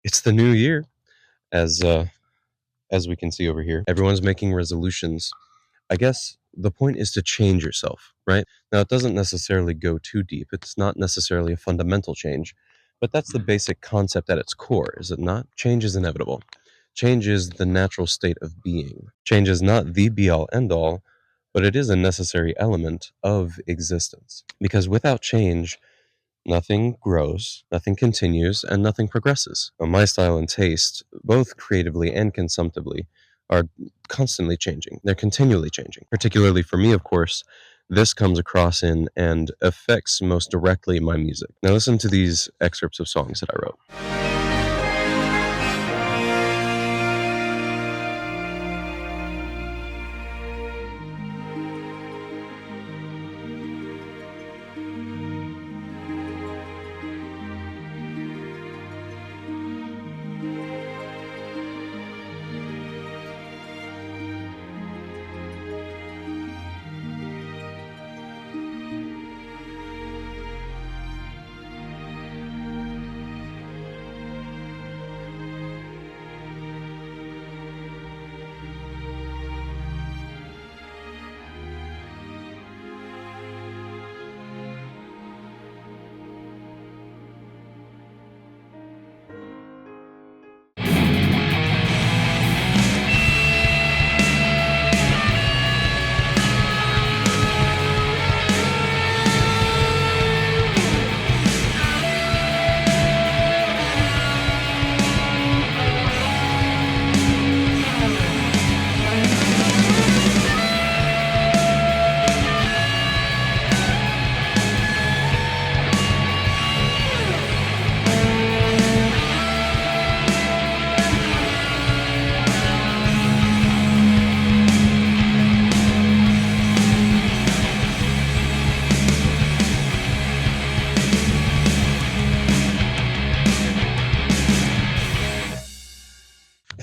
It's the new year, as we can see over here. Everyone's making resolutions. I guess the point is to change yourself, right? Now, it doesn't necessarily go too deep. It's not necessarily a fundamental change, but that's the basic concept at its core, is it not? Change is inevitable. Change is the natural state of being. Change is not the be all end all, but it is a necessary element of existence. Because without change, nothing grows, nothing continues, and nothing progresses. Now, my style and taste, both creatively and consumptively, are constantly changing. They're continually changing. Particularly for me, of course, this comes across in and affects most directly my music. Now, listen to these excerpts of songs that I wrote.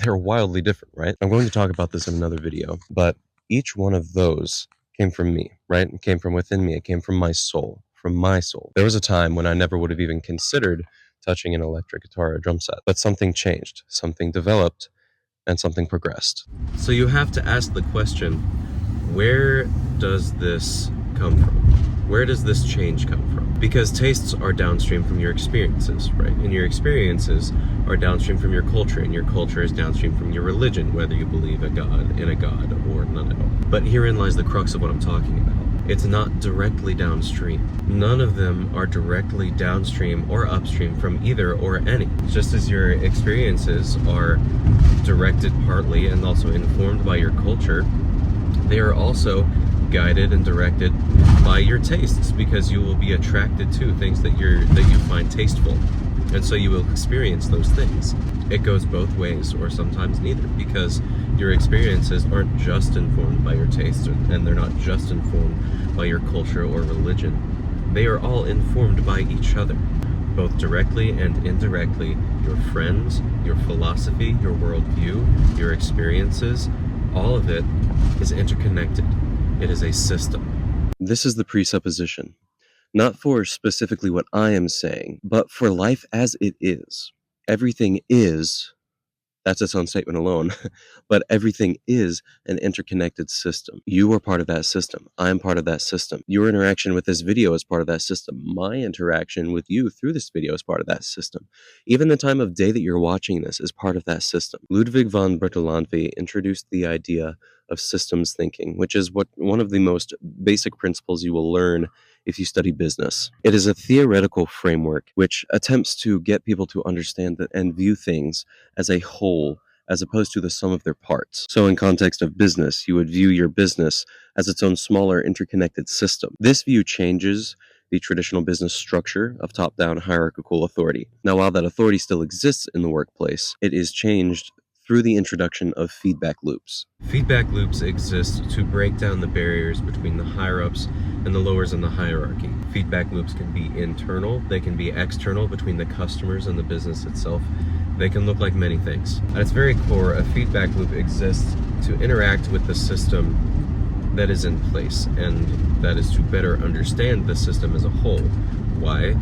They're wildly different, right? I'm going to talk about this in another video, but each one of those came from me, right? It came from within me. It came from my soul, from my soul. There was a time when I never would have even considered touching an electric guitar or a drum set, but something changed, something developed, and something progressed. So you have to ask the question, where does this come from? Where does this change come from? Because tastes are downstream from your experiences, right? And your experiences are downstream from your culture, and your culture is downstream from your religion, whether you believe in a god or none at all. But herein lies the crux of what I'm talking about. It's not directly downstream. None of them are directly downstream or upstream from either or any. Just as your experiences are directed partly and also informed by your culture, they are also guided and directed by your tastes, because you will be attracted to things that you find tasteful, and so you will experience those things. It goes both ways, or sometimes neither, because your experiences aren't just informed by your tastes, and they're not just informed by your culture or religion. They are all informed by each other, both directly and indirectly. Your friends, your philosophy, your worldview, your experiences, all of it is interconnected. It is a system. This is the presupposition, not for specifically what I am saying, but for life as it is. Everything is, that's its own statement alone, but everything is an interconnected system. You are part of that system. I am part of that system. Your interaction with this video is part of that system. My interaction with you through this video is part of that system. Even the time of day that you're watching this is part of that system. Ludwig von Bertalanffy introduced the idea of systems thinking, which is one of the most basic principles you will learn if you study business. It is a theoretical framework which attempts to get people to understand and view things as a whole, as opposed to the sum of their parts. So in context of business, you would view your business as its own smaller interconnected system. This view changes the traditional business structure of top-down hierarchical authority. Now, while that authority still exists in the workplace, it is changed through the introduction of feedback loops. Feedback loops exist to break down the barriers between the higher-ups and the lowers in the hierarchy. Feedback loops can be internal, they can be external between the customers and the business itself. They can look like many things. At its very core, a feedback loop exists to interact with the system that is in place, and that is to better understand the system as a whole. Why?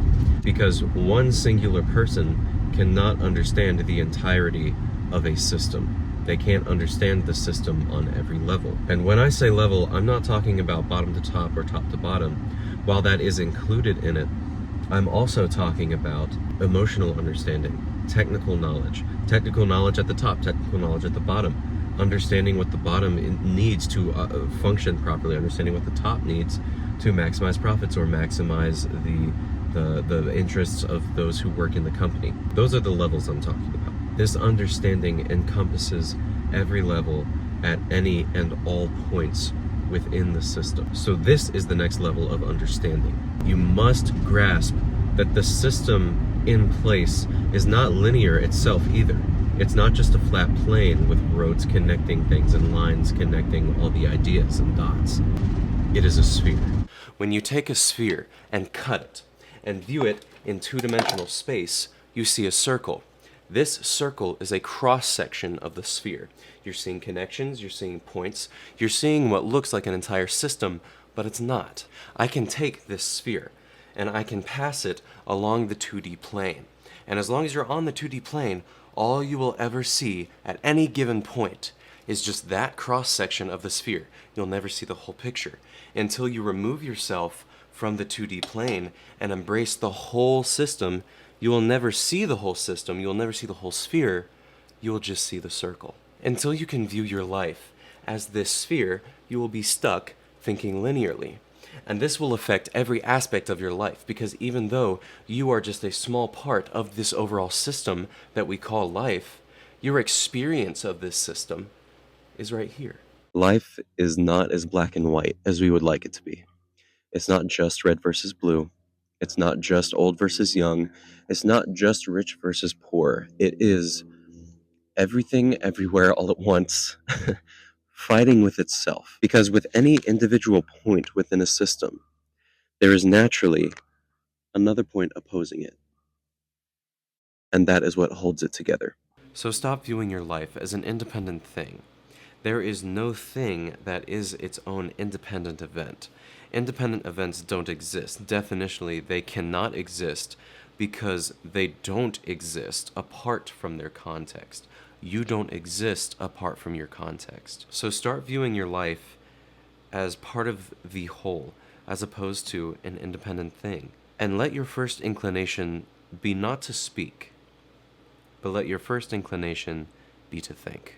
Because one singular person cannot understand the entirety of a system. They can't understand the system on every level. And when I say level, I'm not talking about bottom to top or top to bottom. While that is included in it, I'm also talking about emotional understanding, technical knowledge at the top, technical knowledge at the bottom, understanding what the bottom needs to function properly, understanding what the top needs to maximize profits or maximize the interests of those who work in the company. Those are the levels I'm talking about. This understanding encompasses every level at any and all points within the system. So this is the next level of understanding. You must grasp that the system in place is not linear itself either. It's not just a flat plane with roads connecting things and lines connecting all the ideas and dots. It is a sphere. When you take a sphere and cut it and view it in two-dimensional space, you see a circle. This circle is a cross-section of the sphere. You're seeing connections, you're seeing points, you're seeing what looks like an entire system, but it's not. I can take this sphere and I can pass it along the 2D plane. And as long as you're on the 2D plane, all you will ever see at any given point is just that cross-section of the sphere. You'll never see the whole picture until you remove yourself from the 2D plane and embrace the whole system. You will never see the whole system, you will never see the whole sphere, you will just see the circle. Until you can view your life as this sphere, you will be stuck thinking linearly. And this will affect every aspect of your life, because even though you are just a small part of this overall system that we call life, your experience of this system is right here. Life is not as black and white as we would like it to be. It's not just red versus blue. It's not just old versus young. It's not just rich versus poor. It is everything, everywhere, all at once, fighting with itself. Because with any individual point within a system, there is naturally another point opposing it. And that is what holds it together. So stop viewing your life as an independent thing. There is no thing that is its own independent event. Independent events don't exist. Definitionally, they cannot exist because they don't exist apart from their context. You don't exist apart from your context. So start viewing your life as part of the whole, as opposed to an independent thing. And let your first inclination be not to speak, but let your first inclination be to think.